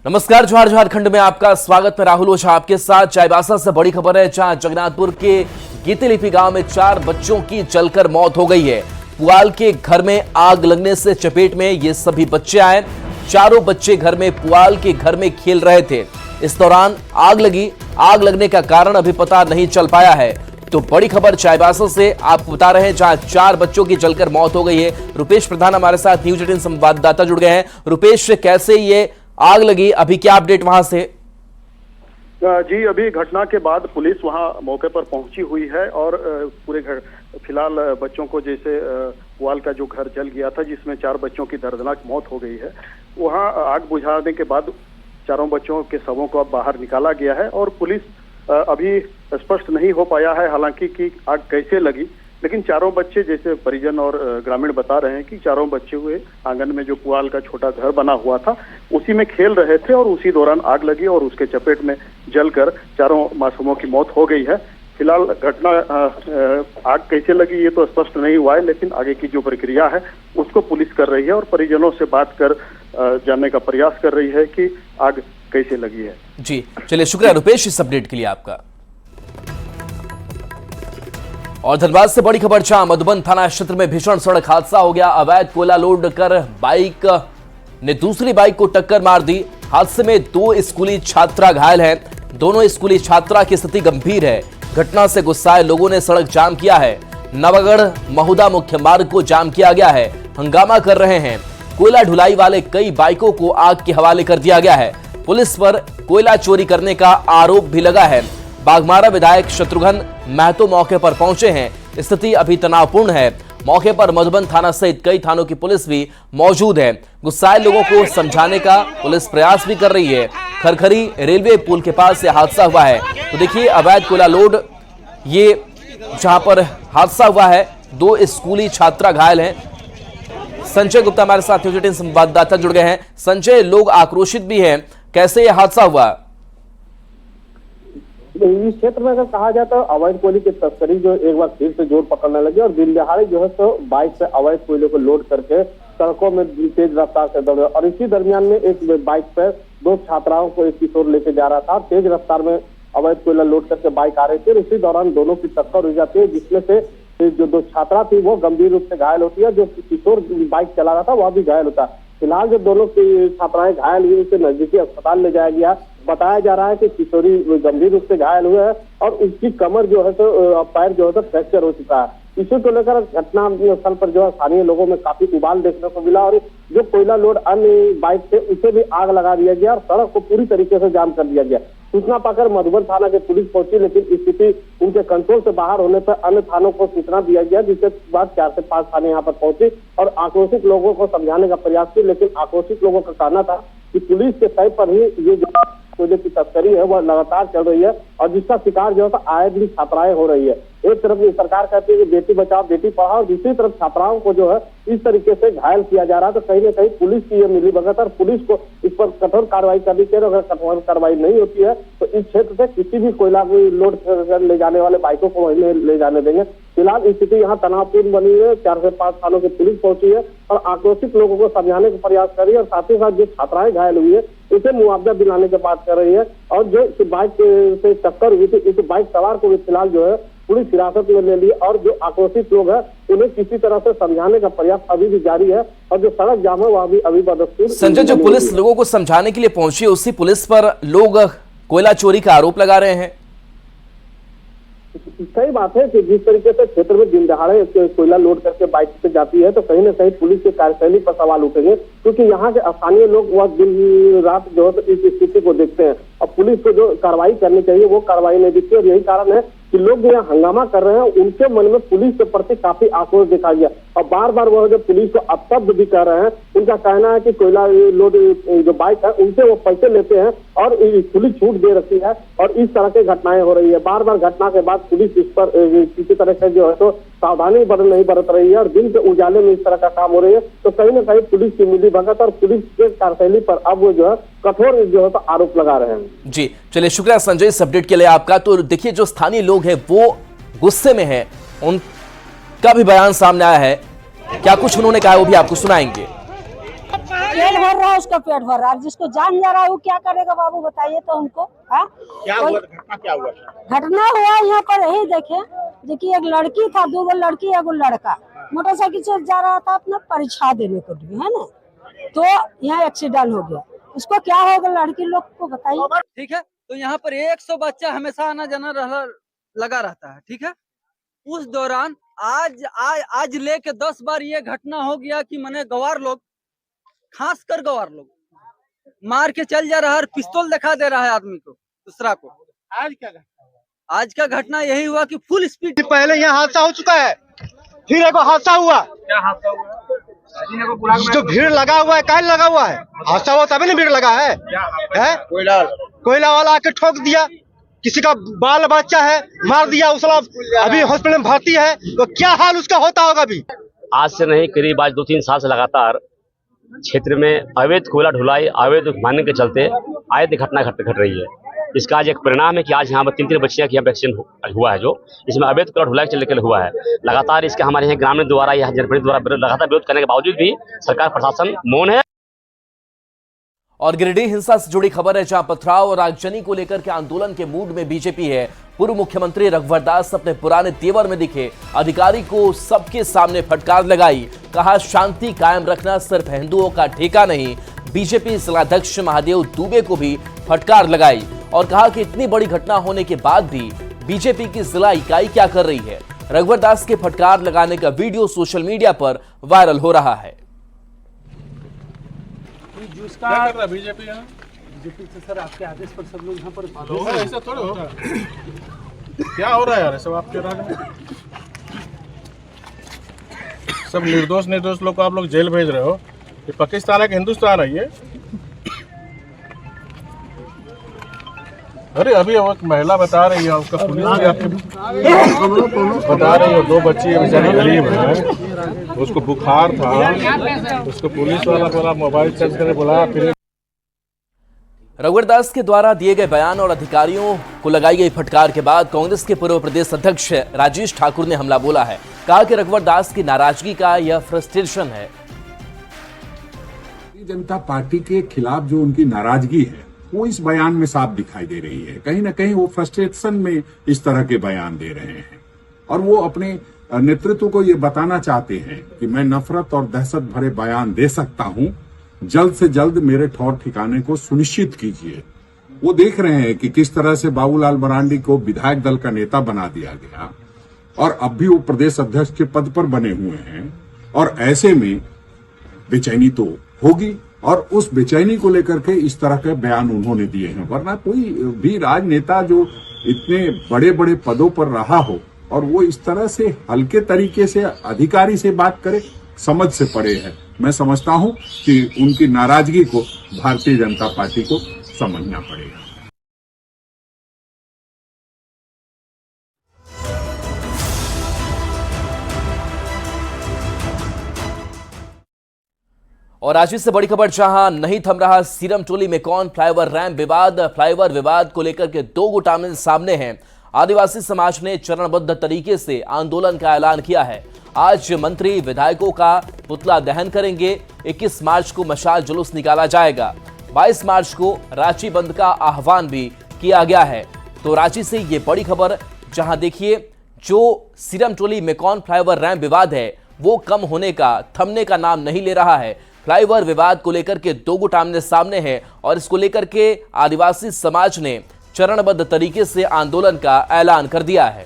नमस्कार, जोहार झारखंड में आपका स्वागत। मैं राहुल ओझा आपके साथ। चाईबासा से बड़ी खबर है, जहां जगन्नाथपुर के गीतीलिपि गांव में 4 बच्चों की जलकर मौत हो गई है। पुआल के घर में आग लगने से चपेट में ये सभी बच्चे आए। चारों बच्चे घर में पुआल के घर में खेल रहे थे। इस दौरान आग लगी। आग लगने का कारण अभी पता नहीं चल पाया है। तो बड़ी खबर चाईबासा से आपको बता रहे हैं, जहां 4 बच्चों की जलकर मौत हो गई है। रुपेश प्रधान हमारे साथ न्यूज 18 संवाददाता जुड़ गए हैं। रुपेश, कैसे ये आग लगी, अभी क्या अपडेट वहां से? जी, अभी घटना के बाद पुलिस वहां मौके पर पहुंची हुई है और पूरे घर फिलहाल बच्चों को, जैसे पुआल का जो घर जल गया था जिसमें 4 बच्चों की दर्दनाक मौत हो गई है, वहां आग बुझाने के बाद चारों बच्चों के शवों को अब बाहर निकाला गया है। और पुलिस अभी स्पष्ट नहीं हो पाया है हालांकि कि आग कैसे लगी, लेकिन चारों बच्चे, जैसे परिजन और ग्रामीण बता रहे हैं कि चारों बच्चे हुए आंगन में जो पुआल का छोटा घर बना हुआ था उसी में खेल रहे थे और उसी दौरान आग लगी और उसके चपेट में जलकर चारों मासूमों की मौत हो गई है। फिलहाल घटना आग कैसे लगी ये तो स्पष्ट नहीं हुआ है, लेकिन आगे की जो प्रक्रिया है उसको पुलिस कर रही है और परिजनों से बात कर जानने का प्रयास कर रही है कि आग कैसे लगी है। जी, चलिए, शुक्रिया रुपेश इस अपडेट के लिए आपका। और धनबाद से बड़ी खबर, जहां मधुबन थाना क्षेत्र में भीषण सड़क हादसा हो गया। अवैध कोयला लोड कर बाइक ने दूसरी बाइक को टक्कर मार दी। हादसे में 2 स्कूली छात्रा घायल हैं। दोनों स्कूली छात्रा की स्थिति गंभीर है। घटना से गुस्साए लोगों ने सड़क जाम किया है। नवागढ़ महुदा मुख्य मार्ग को जाम किया गया है। हंगामा कर रहे हैं। कोयला ढुलाई वाले कई बाइकों को आग के हवाले कर दिया गया है। पुलिस पर कोयला चोरी करने का आरोप भी लगा है। बाघमारा विधायक शत्रुघ्न महतो मौके पर पहुंचे हैं। स्थिति अभी तनावपूर्ण है। मौके पर मधुबन थाना सहित कई थानों की पुलिस भी मौजूद है। गुस्साए लोगों को समझाने का पुलिस प्रयास भी कर रही है। खरखरी रेलवे पुल के पास यह हादसा हुआ है। तो देखिए, अवैध कोयला लोड, ये जहां पर हादसा हुआ है, 2 स्कूली छात्रा घायल हैं। संजय गुप्ता हमारे साथ न्यूज 18 संवाददाता जुड़ गए हैं। संजय, लोग आक्रोशित भी हैं, कैसे यह हादसा हुआ? इस क्षेत्र में अगर कहा जाए तो अवैध कोयले की तस्करी जो एक बार फिर से जोर पकड़ने लगी और दिन दहाड़े जो है तो बाइक से अवैध कोयले को लोड करके सड़कों में तेज रफ्तार से दौड़े। और इसी दरमियान में एक बाइक पर 2 छात्राओं को एक किशोर लेके जा रहा था। तेज रफ्तार में अवैध कोयला लोड करके बाइक आ रही थी और इसी दौरान दोनों की टक्कर हो जाती है, जिसमें से जो 2 छात्रा थी वो गंभीर रूप से घायल होती है। जो किशोर बाइक चला रहा था वह भी घायल होता है। फिलहाल जो दोनों की छात्राएं घायल हुई उसे नजदीकी अस्पताल ले जाया गया। बताया जा रहा है कि किशोरी गंभीर रूप से घायल हुए हैं और उसकी कमर जो है तो पैर जो है तो फ्रैक्चर हो चुका है। इसी को लेकर घटना स्थल पर जो है स्थानीय लोगों में काफी उबाल देखने को मिला और जो कोयला लोड अन्य बाइक थे उसे भी आग लगा दिया गया और सड़क को पूरी तरीके से जाम कर दिया गया। सूचना पाकर मधुबन थाना की पुलिस पहुंची, लेकिन स्थिति उनके कंट्रोल से बाहर होने पर अन्य थानों को सूचना दिया गया, जिसके बाद 4 से 5 थाने यहाँ पर पहुंचे और आक्रोशित लोगों को समझाने का प्रयास किया। लेकिन आक्रोशित लोगों का कहना था कि पुलिस के तय पर ही ये जो कोयले की तस्करी है वह लगातार चल रही है और जिसका शिकार जो है आए दिन छात्राएं हो रही है। एक तरफ सरकार कहती है कि बेटी बचाओ बेटी पढ़ाओ, और दूसरी तरफ छात्राओं को जो है इस तरीके से घायल किया जा रहा है। तो कहीं ना कहीं पुलिस की ये मिलीभगत और पुलिस को इस पर कठोर कार्रवाई करनी चाहिए। अगर कठोर कार्रवाई नहीं होती है तो इस क्षेत्र से किसी भी कोयला लोड कर ले जाने वाले बाइकों को वहीं ले जाने देंगे। फिलहाल स्थिति यहाँ तनावपूर्ण बनी है। 4 से 5 थानों की पुलिस पहुंची है और आक्रोशित लोगों को समझाने का प्रयास कर रही है और साथ ही साथ जो छात्राएं घायल हुई है उसे मुआवजा दिलाने की बात कर रही है। और जो बाइक से टक्कर हुई थी इस बाइक सवार को भी फिलहाल जो है पुलिस हिरासत में ले ली और जो आक्रोशित लोग हैं उन्हें किसी तरह से समझाने का प्रयास अभी भी जारी है और जो सड़क जाम है वह अभी बदस्तूर। संजय, जो पुलिस लोगों को समझाने के लिए पहुंची उसी पुलिस पर लोग कोयला चोरी का आरोप लगा रहे हैं। सही बात है कि जिस तरीके से क्षेत्र में दिन दहाड़े कोयला लोड करके बाइक से जाती है तो कहीं ना कहीं पुलिस की कार्यशैली पर सवाल उठेंगे, क्योंकि यहाँ के स्थानीय लोग वह दिन रात जो है इस स्थिति को देखते हैं और पुलिस को जो कार्रवाई करनी चाहिए वो कार्रवाई नहीं दिखती। और यही कारण है कि लोग जो यहाँ हंगामा कर रहे हैं उनके मन में पुलिस के प्रति काफी आक्रोश देखा गया और बार बार वह जो पुलिस को अपशब्द भी कर रहे हैं। उनका कहना है कि कोयला लोड जो बाइक है उनसे वो पैसे लेते हैं और खुली छूट दे रखी है और इस तरह की घटनाएं हो रही है। बार बार घटना के बाद पुलिस इस पर किसी तरह से जो है तो सावधानी नहीं बरत रही है और दिन के उजाले में इस तरह का काम हो रही है। तो कहीं ना कहीं पुलिस की मिलीभगत और पुलिस के कार्यशैली पर अब वो जो है कठोर जो है तो आरोप लगा रहे हैं। जी, चलिए, शुक्रिया संजय इस अपडेट के लिए आपका। तो देखिए, जो स्थानीय लोग हैं वो गुस्से में हैं, उनका भी बयान सामने आया है। क्या कुछ उन्होंने कहा वो भी आपको सुनाएंगे। पेट भर रहा है उसका पेट भर रहा है, जिसको जान जा रहा है वो क्या करेगा बाबू बताइए तो हमको। क्या हुआ, घटना क्या हुआ? घटना हुआ यहाँ पर यही देखे देखिए, एक लड़की था, 2 लड़की 1 लड़का मोटरसाइकिल से जा रहा था अपना परीक्षा देने के लिए, है ना, तो यहाँ एक्सीडेंट हो गया। उसको क्या होगा लड़की लोग को बताइए। ठीक है, तो यहाँ पर 100 बच्चा हमेशा आना जाना लगा रहता है। ठीक है, उस दौरान आज लेके 10 बार ये घटना हो गया कि मैंने गवार लोग, खासकर गवार लोग मार के चल जा रहा है और पिस्तौल दिखा दे रहा है आदमी को, दूसरा को। आज का घटना यही हुआ कि फुल स्पीड। पहले यहाँ हादसा हो चुका है, फिर एक हादसा हुआ। क्या हादसा हुआ? जो भीड़ लगा हुआ है, काहे लगा हुआ है? हादसा हुआ तभी ना भीड़ लगा है? कोयला वाला आके ठोक दिया, किसी का बाल बच्चा है मार दिया, उसला अभी हॉस्पिटल में भर्ती है, तो क्या हाल उसका होता होगा अभी? आज से नहीं, करीब आज 2-3 साल से लगातार क्षेत्र में अवैध कोयला ढुलाई, अवैध मानने के चलते आए दिन घटना घट रही है। इसका आज एक परिणाम है कि आज यहाँ पर 3 बच्चियां की यहाँ एक्सीडेंट हुआ है, जो इसमें अवैध कोयला ढुलाई के लेकर हुआ है। लगातार इसका हमारे यहाँ ग्रामीण द्वारा या जनप्रतिनिधि द्वारा लगातार विरोध करने के बावजूद भी सरकार प्रशासन मौन है। और गिरिडीह हिंसा से जुड़ी खबर है, जहां पथराव और आगजनी को लेकर के आंदोलन के मूड में बीजेपी है। पूर्व मुख्यमंत्री रघुवर दास अपने पुराने तेवर में दिखे, अधिकारी को सबके सामने फटकार लगाई, कहा शांति कायम रखना सिर्फ हिंदुओं का ठेका नहीं। बीजेपी जिलाध्यक्ष महादेव दुबे को भी फटकार लगाई और कहा कि इतनी बड़ी घटना होने के बाद भी बीजेपी की जिला इकाई क्या कर रही है। रघुवर दास के फटकार लगाने का वीडियो सोशल मीडिया पर वायरल हो रहा है। क्या कर रहा है बीजेपी यहाँ? बीजेपी से सर आपके आदेश पर सब लोग यहाँ पर ऐसा थोड़ा होता है। क्या हो रहा है यार सब आपके राज्य में? सब निर्दोष लोग को आप लोग जेल भेज रहे हो। ये पाकिस्तान है कि हिंदुस्तान है ये? अरे अभी वो एक महिला बता रही है, उसका पुलिस भी आपके बता रही है, 2 बच्ची बेचारी गरीब है, उसको बुखार था, उसको पुलिस वाला बोला मोबाइल चार्ज करके बुलाया। फिर रघुवर दास के द्वारा दिए गए बयान और अधिकारियों को लगाई गई फटकार के बाद कांग्रेस के पूर्व प्रदेश अध्यक्ष राजेश ठाकुर ने हमला बोला है। कहा कि रघुवर दास की नाराजगी का यह फ्रस्ट्रेशन है। भारतीय जनता पार्टी के खिलाफ जो उनकी नाराजगी है वो इस बयान में साफ दिखाई दे रही है। कहीं ना कहीं वो फ्रस्ट्रेशन में इस तरह के बयान दे रहे हैं और वो अपने नेतृत्व को ये बताना चाहते हैं कि मैं नफरत और दहशत भरे बयान दे सकता हूं, जल्द से जल्द मेरे ठौर ठिकाने को सुनिश्चित कीजिए। वो देख रहे हैं कि किस तरह से बाबूलाल मरांडी को विधायक दल का नेता बना दिया गया और अब भी वो प्रदेश अध्यक्ष के पद पर बने हुए हैं और ऐसे में बेचैनी तो होगी और उस बेचैनी को लेकर के इस तरह के बयान उन्होंने दिए हैं। वरना कोई भी राजनेता जो इतने बड़े बड़े पदों पर रहा हो और वो इस तरह से हल्के तरीके से अधिकारी से बात करे, समझ से परे है। मैं समझता हूं कि उनकी नाराजगी को भारतीय जनता पार्टी को समझना पड़ेगा। और आज से बड़ी खबर, जहां नहीं थम रहा सीरम टोली में कौन फ्लाईओवर रैंप विवाद। फ्लाईओवर विवाद को लेकर के 2 गुट आमने सामने हैं। आदिवासी समाज ने चरणबद्ध तरीके से आंदोलन का ऐलान किया है। आज मंत्री विधायकों का पुतला दहन करेंगे। 21 मार्च को मशाल जुलूस निकाला जाएगा। 22 मार्च को रांची बंद का आह्वान भी किया गया है। तो रांची से ये बड़ी खबर, जहां देखिए जो सीरम टोली में कौन फ्लाईओवर रैंप विवाद है वो कम होने का, थमने का नाम नहीं ले रहा है। फ्लाईओवर विवाद को लेकर के 2 गुट आमने सामने है और इसको लेकर के आदिवासी समाज ने चरणबद्ध तरीके से आंदोलन का ऐलान कर दिया है।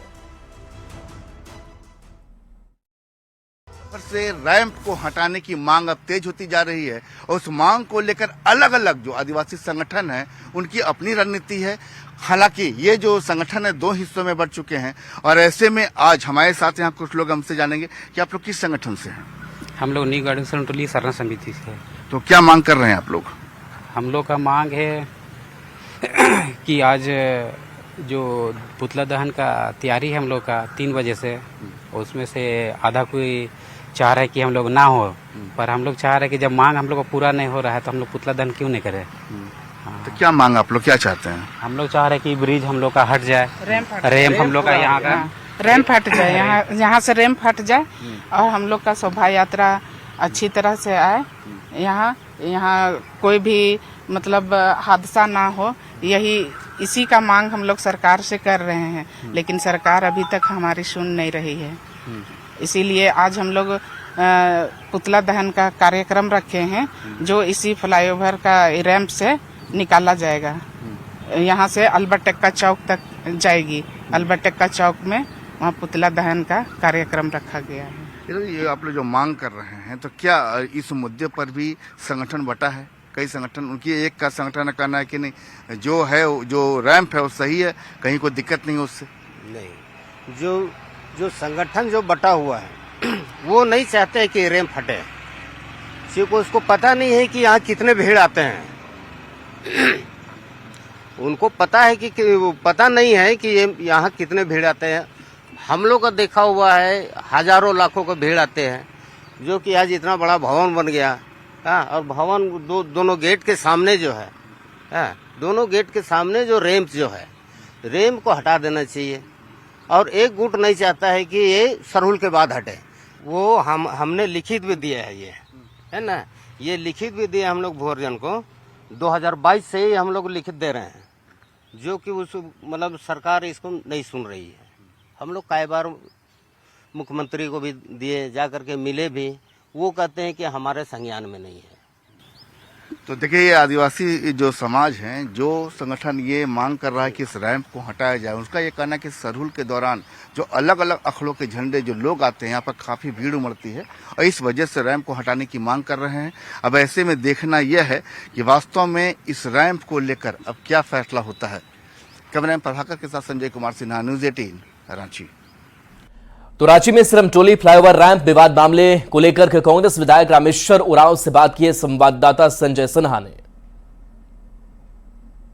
से रैंप को हटाने की मांग अब तेज होती जा रही है और उस मांग को लेकर अलग अलग जो आदिवासी संगठन है उनकी अपनी रणनीति है। हालांकि ये जो संगठन है 2 हिस्सों में बढ़ चुके हैं और ऐसे में आज हमारे साथ यहाँ कुछ लोग हमसे जानेंगे कि आप लोग किस संगठन से हैं। हम लोग न्यू गार्डन टोली सरना समिति से। तो क्या मांग कर रहे हैं आप लोग? हम लोग का मांग है कि आज जो पुतला दहन का तैयारी है हम लोग का 3 बजे से, उसमें से आधा कोई चाह रहा है कि हम लोग ना हो, पर हम लोग चाह रहे हैं कि जब मांग हम लोग का पूरा नहीं हो रहा है तो हम लोग पुतला दहन क्यों नहीं करें। तो क्या मांग आप लोग क्या चाहते हैं? हम लोग चाह रहे हैं कि ब्रिज हम लोग का हट जाए, रैंप हम लोग का यहाँ का रैंप हट जाए, यहाँ से रैंप हट जाए और हम लोग का शोभा यात्रा अच्छी तरह से आए। यहाँ यहाँ कोई भी मतलब हादसा ना हो, यही इसी का मांग हम लोग सरकार से कर रहे हैं, लेकिन सरकार अभी तक हमारी सुन नहीं रही है। इसीलिए आज हम लोग पुतला दहन का कार्यक्रम रखे हैं, जो इसी फ्लाईओवर का रैंप से निकाला जाएगा। यहाँ से अल्बर्ट टेक्का चौक तक जाएगी। अल्बर्ट टेक्का चौक में वहाँ पुतला दहन का कार्यक्रम रखा गया है। ये आप लोग जो मांग कर रहे हैं, तो क्या इस मुद्दे पर भी संगठन बटा है? कई संगठन, उनकी एक का संगठन का कहना है कि नहीं, जो है जो रैंप है वो सही है, कहीं कोई दिक्कत नहीं उससे। नहीं, जो संगठन जो बटा हुआ है वो नहीं चाहते हैं कि रैंप हटे, क्योंकि उसको पता नहीं है कि यहाँ कितने भीड़ आते हैं। उनको पता है कि पता नहीं है कि यहाँ कितने भीड़ आते हैं। हम लोग का देखा हुआ है हजारों लाखों का भीड़ आते हैं, जो कि आज इतना बड़ा भवन बन गया। और भवन दोनों गेट के सामने जो है, दोनों गेट के सामने जो रैंप जो है, रैंप को हटा देना चाहिए। और एक गुट नहीं चाहता है कि ये सरहुल के बाद हटे। वो हमने लिखित भी दिया है, ये है ना, ये लिखित भी दिया हम लोग भोरजन को 2022 से ही हम लोग लिखित दे रहे हैं, जो कि उस मतलब सरकार इसको नहीं सुन रही है। हम लोग कई बार मुख्यमंत्री को भी दिए, जा करके मिले भी, वो कहते हैं कि हमारे संज्ञान में नहीं है। तो देखिए, ये आदिवासी जो समाज हैं, जो संगठन ये मांग कर रहा है कि इस रैंप को हटाया जाए, उसका ये कहना है कि सरहुल के दौरान जो अलग अलग अखड़ों के झंडे जो लोग आते हैं, यहाँ पर काफी भीड़ उमड़ती है और इस वजह से रैंप को हटाने की मांग कर रहे हैं। अब ऐसे में देखना यह है कि वास्तव में इस रैंप को लेकर अब क्या फैसला होता है। कैमरामैन प्रभाकर के साथ संजय कुमार सिन्हा, न्यूज़ 18 रांची। तो रांची में सिरमटोली फ्लाईओवर रैंप विवाद मामले को लेकर के कांग्रेस विधायक रामेश्वर उरांव से बात किए संवाददाता संजय सिन्हा ने।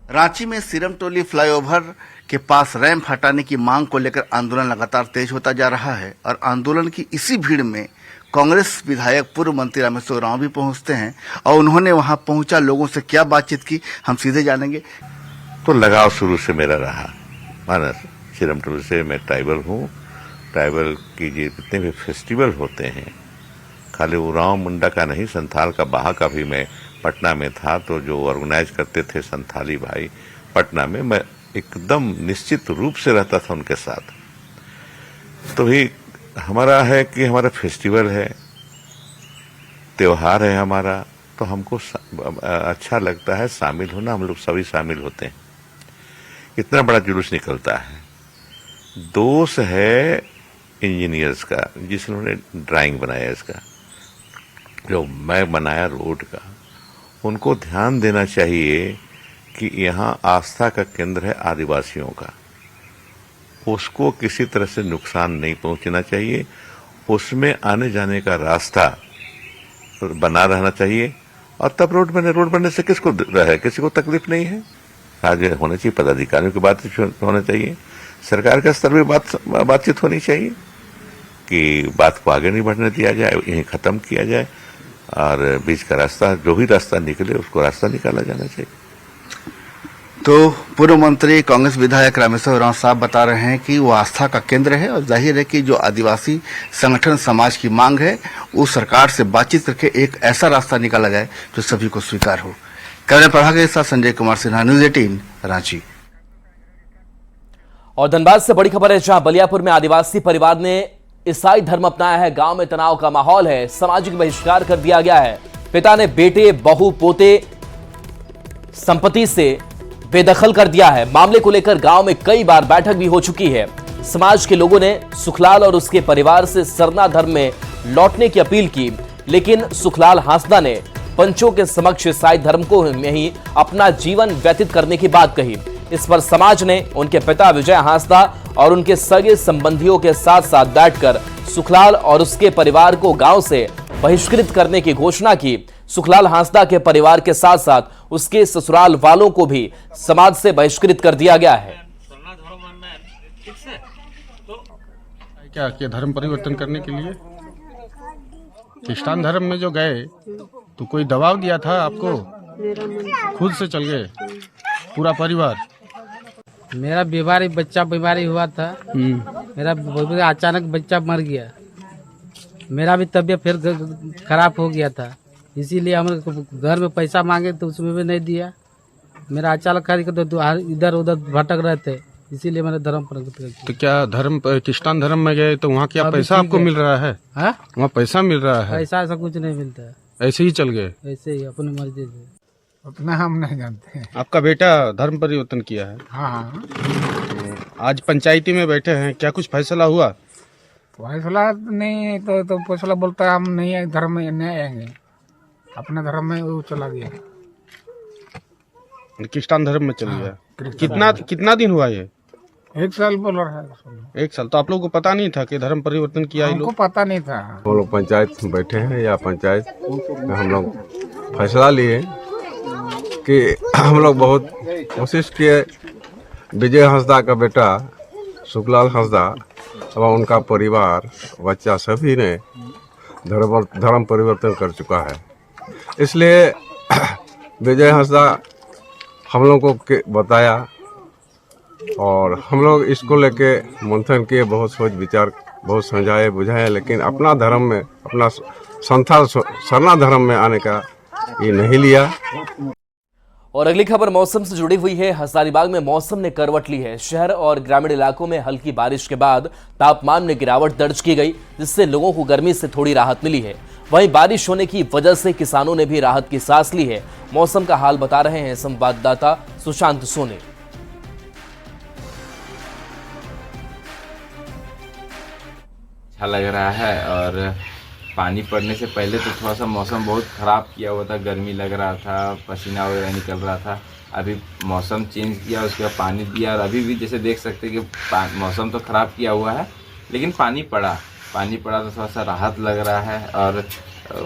रांची में सिरमटोली फ्लाईओवर के पास रैंप हटाने की मांग को लेकर आंदोलन लगातार तेज होता जा रहा है और आंदोलन की इसी भीड़ में कांग्रेस विधायक पूर्व मंत्री रामेश्वर उरांव भी पहुंचते हैं और उन्होंने वहां पहुंचा लोगों से क्या बातचीत की, हम सीधे जानेंगे। तो लगाव शुरू से मेरा रहा मानस, सिरमटोली से मैं ट्राइबल हूँ। ट्राइबल की जितने भी फेस्टिवल होते हैं, खाली उरांव मुंडा का नहीं, संथाल का बाहा का भी मैं पटना में था, तो जो ऑर्गेनाइज करते थे संथाली भाई पटना में, मैं एकदम निश्चित रूप से रहता था उनके साथ। तो भी हमारा है कि हमारा फेस्टिवल है, त्योहार है हमारा, तो हमको अच्छा लगता है शामिल होना। हम लोग सभी शामिल होते हैं। इतना बड़ा जुलूस निकलता है। दोष है इंजीनियर्स का, जिन्होंने ड्राइंग बनाया इसका, जो मैं बनाया रोड का। उनको ध्यान देना चाहिए कि यहाँ आस्था का केंद्र है आदिवासियों का, उसको किसी तरह से नुकसान नहीं पहुंचना चाहिए। उसमें आने जाने का रास्ता बना रहना चाहिए और तब रोड बनने से किसको रहे, किसी को तकलीफ नहीं है। आज होना चाहिए, पदाधिकारियों की बात होना चाहिए, सरकार के स्तर पर बातचीत होनी चाहिए कि बात को आगे नहीं बढ़ने दिया जाए, यहीं खत्म किया जाए और बीच का रास्ता, जो भी रास्ता निकले उसको रास्ता निकाला जाना चाहिए। तो पूर्व मंत्री कांग्रेस विधायक रामेश्वर उरांव साहब बता रहे हैं कि वो आस्था का केंद्र है और जाहिर है कि जो आदिवासी संगठन समाज की मांग है, वो सरकार से बातचीत करके एक ऐसा रास्ता निकाला जाए जो सभी को स्वीकार हो। कैमरा प्रभाकर के साथ संजय कुमार सिन्हा, न्यूज़ 18 रांची। और धनबाद से बड़ी खबर है, जहां बलियापुर में आदिवासी परिवार ने ईसाई धर्म अपनाया है। गांव में तनाव का माहौल है, सामाजिक बहिष्कार कर दिया गया है। पिता ने बेटे, बहू, पोते संपत्ति से बेदखल कर दिया है। मामले को लेकर गांव में कई बार बैठक भी हो चुकी है। समाज के लोगों ने सुखलाल और उसके परिवार से सरना धर्म में लौटने की अपील की, लेकिन सुखलाल हांसदा ने पंचों के समक्ष ईसाई धर्म को में ही अपना जीवन व्यतीत करने की बात कही। इस पर समाज ने उनके पिता विजय हांसदा और उनके सगे संबंधियों के साथ साथ बैठकर सुखलाल और उसके परिवार को गांव से बहिष्कृत करने की घोषणा की। सुखलाल हांसदा के परिवार के साथ साथ उसके ससुराल वालों को भी समाज से बहिष्कृत कर दिया गया है। क्या किया धर्म परिवर्तन करने के लिए? क्रिस्तान धर्म में जो गए तो कोई दबाव दिया था आपको? खुद से चल गए पूरा परिवार? मेरा बीमारी हुआ था। मेरा अचानक बच्चा मर गया। मेरा भी तबीयत फिर खराब हो गया था। इसीलिए हम घर में पैसा मांगे तो उसमें भी नहीं दिया। मेरा अचानक खरीद कर तो इधर उधर भटक रहे थे, इसीलिए मैंने धर्म परिवर्तन। तो क्या क्रिस्तान धर्म में गए तो वहाँ क्या पैसा आपको मिल रहा है? वहाँ पैसा मिल रहा है? पैसा ऐसा कुछ नहीं मिलता है, ऐसे ही चल गए? ऐसे ही अपनी मर्जी से। उतना हम नहीं जानते हैं। आपका बेटा धर्म परिवर्तन किया है? हाँ। आज पंचायती में बैठे हैं, क्या कुछ फैसला हुआ? फैसला नहीं तो फैसला बोलता है हम नहीं धर्म में नहीं आएंगे, अपने धर्म में वो चला गया, क्रिस्तान धर्म में चल गया। कितना दिन हुआ ये? 1 साल बोल रहा है। 1 साल। तो आप लोगों को पता नहीं था कि धर्म परिवर्तन किया? हमको पता नहीं था। हम लोग पंचायत में बैठे हैं या पंचायत में हम लोग फैसला लिए कि हम लोग बहुत कोशिश किए, विजय हंसदा का बेटा सुखलाल हंसदा और उनका परिवार बच्चा सभी ने धर्म परिवर्तन कर चुका है। इसलिए विजय हंसदा हम लोगों को बताया और हम लोग इसको लेके मंथन किए, बहुत सोच विचार, बहुत समझाए बुझाए, लेकिन अपना धर्म में, अपना संथाल सरना धर्म में आने का ये नहीं लिया। और अगली खबर मौसम से जुड़ी हुई है। हजारीबाग में मौसम ने करवट ली है। शहर और ग्रामीण इलाकों में हल्की बारिश के बाद तापमान में गिरावट दर्ज की गई, जिससे लोगों को गर्मी से थोड़ी राहत मिली है। वहीं बारिश होने की वजह से किसानों ने भी राहत की सांस ली है। मौसम का हाल बता रहे हैं संवाददाता सुशांत सोनी। अच्छा लग रहा है और पानी पड़ने से पहले तो थोड़ा सा मौसम बहुत ख़राब किया हुआ था, गर्मी लग रहा था, पसीना वगैरह निकल रहा था। अभी मौसम चेंज किया, उसके बाद पानी दिया और अभी भी जैसे देख सकते हैं कि मौसम तो ख़राब किया हुआ है, लेकिन पानी पड़ा तो थोड़ा सा राहत लग रहा है और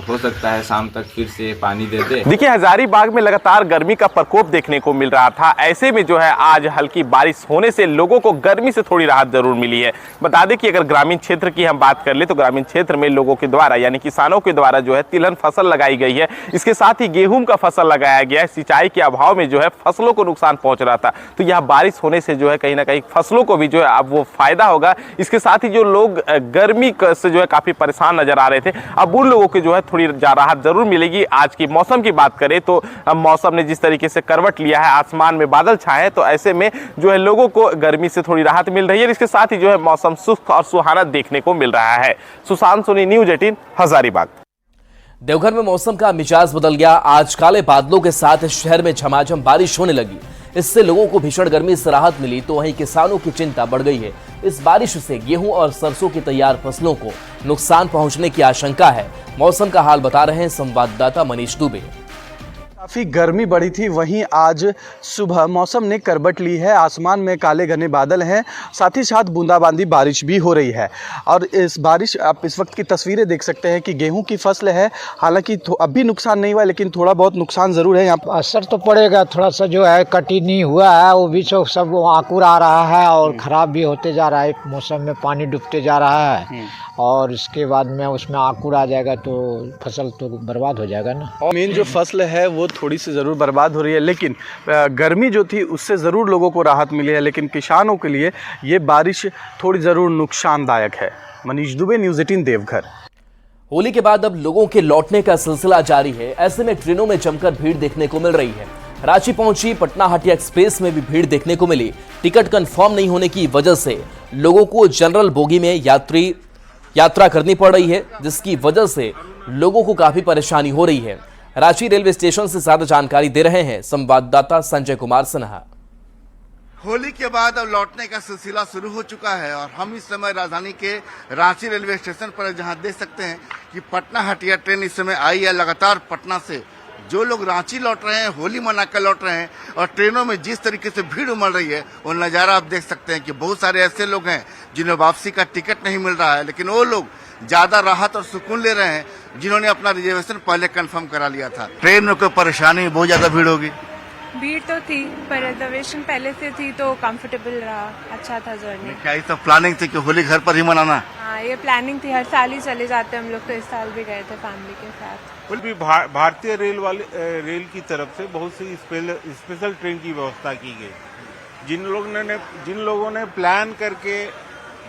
हो सकता है शाम तक फिर से पानी दे दे। देखिए, हजारीबाग में लगातार गर्मी का प्रकोप देखने को मिल रहा था। ऐसे में जो है आज हल्की बारिश होने से लोगों को गर्मी से थोड़ी राहत जरूर मिली है। बता दें कि अगर ग्रामीण क्षेत्र की हम बात कर ले तो ग्रामीण क्षेत्र में लोगों के द्वारा यानी किसानों के द्वारा जो है तिलहन फसल लगाई गई है। इसके साथ ही गेहूं का फसल लगाया गया है। सिंचाई के अभाव में जो है फसलों को नुकसान पहुंच रहा था, तो यह बारिश होने से जो है कहीं ना कहीं फसलों को भी जो है अब वो फायदा होगा। इसके साथ ही जो लोग गर्मी से जो है काफी परेशान नजर आ रहे थे, अब उन लोगों को जो है थोड़ी राहत जरूर मिलेगी। आज की मौसम की बात करें तो मौसम ने जिस तरीके से करवट लिया है, आसमान में बादल छाए हैं, तो ऐसे में जो है लोगों को गर्मी से थोड़ी राहत मिल रही है। इसके साथ ही जो है मौसम सुस्त और सुहाना देखने को मिल रहा है। सुशांत सोनी, न्यूज़ 18, हजारीबाग। देवघर में मौसम का मिजाज बदल गया। आज काले बादलों के साथ शहर में झमाझम बारिश होने लगी। इससे लोगों को भीषण गर्मी से राहत मिली, तो वहीं किसानों की चिंता बढ़ गई है। इस बारिश से गेहूं और सरसों की तैयार फसलों को नुकसान पहुंचने की आशंका है। मौसम का हाल बता रहे हैं संवाददाता मनीष दुबे। काफ़ी गर्मी बढ़ी थी, वहीं आज सुबह मौसम ने करवट ली है। आसमान में काले घने बादल हैं, साथ ही साथ बूंदाबांदी बारिश भी हो रही है। और इस बारिश, आप इस वक्त की तस्वीरें देख सकते हैं कि गेहूं की फसल है। हालांकि अभी नुकसान नहीं हुआ, लेकिन थोड़ा बहुत नुकसान ज़रूर है। यहाँ असर तो पड़ेगा, थोड़ा सा जो है कटी नहीं हुआ है, वो भी सब आंकुर आ रहा है और ख़राब भी होते जा रहा है। मौसम में पानी डूबते जा रहा है और इसके बाद में उसमें आंकुर आ जाएगा तो फसल तो बर्बाद हो जाएगा ना। और मेन जो फसल है वो थोड़ी सी ज़रूर बर्बाद हो रही है, लेकिन गर्मी जो थी उससे ज़रूर लोगों को राहत मिली है। लेकिन किसानों के लिए ये बारिश थोड़ी ज़रूर नुकसानदायक है। मनीष दुबे, न्यूज़ 18, देवघर। होली के बाद अब लोगों के लौटने का सिलसिला जारी है। ऐसे में ट्रेनों में जमकर भीड़ देखने को मिल रही है। रांची पहुंची पटना हटिया एक्सप्रेस में भी भीड़ देखने को मिली। टिकट कंफर्म नहीं होने की वजह से लोगों को जनरल बोगी में यात्रा करनी पड़ रही है, जिसकी वजह से लोगों को काफी परेशानी हो रही है। रांची रेलवे स्टेशन से ज्यादा जानकारी दे रहे हैं संवाददाता संजय कुमार सिन्हा। होली के बाद अब लौटने का सिलसिला शुरू हो चुका है और हम इस समय राजधानी के रांची रेलवे स्टेशन पर जहां देख सकते हैं कि पटना हटिया ट्रेन इस समय आई है। लगातार पटना से जो लोग रांची लौट रहे हैं, होली मनाकर लौट रहे हैं और ट्रेनों में जिस तरीके से भीड़ उमड़ रही है, वो नज़ारा आप देख सकते हैं कि बहुत सारे ऐसे लोग हैं जिन्हें वापसी का टिकट नहीं मिल रहा है, लेकिन वो लोग ज़्यादा राहत और सुकून ले रहे हैं जिन्होंने अपना रिजर्वेशन पहले कंफर्म करा लिया था। ट्रेन में कोई परेशानी, बहुत ज़्यादा भीड़ होगी? भीड़ तो थी, पर रिजर्वेशन पहले से थी तो कंफर्टेबल रहा, अच्छा था जर्नी। क्या ये सब प्लानिंग थी कि होली घर पर ही मनाना? हाँ, ये प्लानिंग थी, हर साल ही चले जाते हम लोग, तो इस साल भी गए थे फैमिली के साथ। भी भारतीय रेल की तरफ से बहुत सी स्पेशल ट्रेन की व्यवस्था की गई। जिन लोगों ने प्लान करके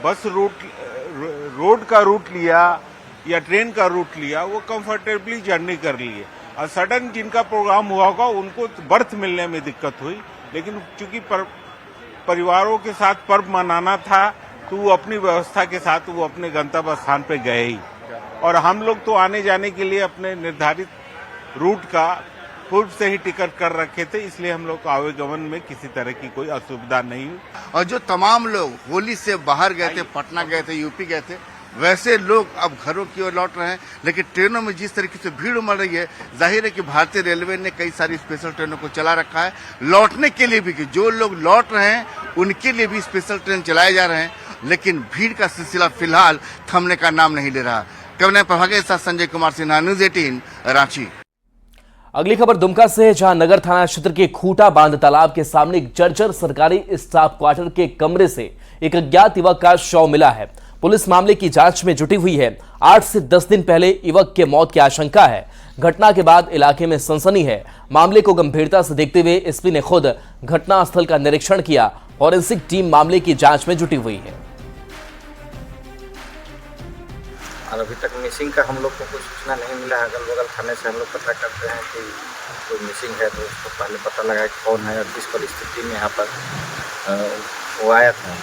बस रोड का रूट लिया या ट्रेन का रूट लिया, वो कंफर्टेबली जर्नी कर लिए। और सडन जिनका प्रोग्राम हुआ होगा उनको बर्थ मिलने में दिक्कत हुई, लेकिन चूंकि परिवारों के साथ पर्व मनाना था तो वो अपनी व्यवस्था के साथ वो अपने गंतव्य स्थान पे गए ही। और हम लोग तो आने जाने के लिए अपने निर्धारित रूट का पूर्व से ही टिकट कर रखे थे, इसलिए हम लोग को आवागमन में किसी तरह की कोई असुविधा नहीं हुई। और जो तमाम लोग होली से बाहर गए थे, पटना गए थे, यूपी गए थे, वैसे लोग अब घरों की ओर लौट रहे हैं। लेकिन ट्रेनों में जिस तरीके से भीड़ उमड़ रही है, जाहिर है कि भारतीय रेलवे ने कई सारी स्पेशल ट्रेनों को चला रखा है। लौटने के लिए भी, कि जो लोग लौट रहे हैं उनके लिए भी स्पेशल ट्रेन चलाए जा रहे हैं, लेकिन भीड़ का सिलसिला फिलहाल थमने का नाम नहीं ले रहा। कैमरा प्रभाग के साथ संजय कुमार सिन्हा, न्यूज 18 रांची। अगली खबर दुमका से है, जहां नगर थाना क्षेत्र के खूंटा बांध तालाब के सामने एक जर्जर सरकारी स्टाफ क्वार्टर के कमरे से एक अज्ञात युवक का शव मिला है। पुलिस मामले की जांच में जुटी हुई है। 8 से 10 दिन पहले युवक के मौत की आशंका है। घटना के बाद इलाके में सनसनी है। मामले को गंभीरता से देखते हुए एसपी ने खुद घटनास्थल का निरीक्षण किया। फॉरेंसिक टीम मामले की जांच में जुटी हुई है। और अभी तक मिसिंग का हम लोग को कुछ सूचना नहीं मिला है। अगल बगल थाने से हम लोग पता करते हैं कि कोई मिसिंग है तो उसको पहले पता लगाए कि कौन है और किस परिस्थिति में यहाँ पर वो आया था।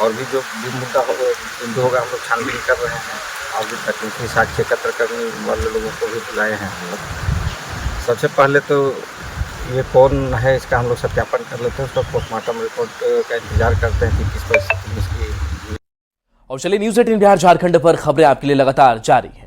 और भी जो भी मुद्दा होगा हम लोग छानबीन कर रहे हैं। अभी तकनीकी साक्ष्य एकत्र करने वाले लोगों को भी बुलाए हैं हम लोग। सबसे पहले तो ये कौन है इसका हम लोग सत्यापन कर लेते हैं, उसका पोस्टमार्टम रिपोर्ट का इंतजार करते हैं कि किस परिस्थिति में इसकी। और चलिए न्यूज 18 बिहार झारखंड पर खबरें आपके लिए लगातार जारी है।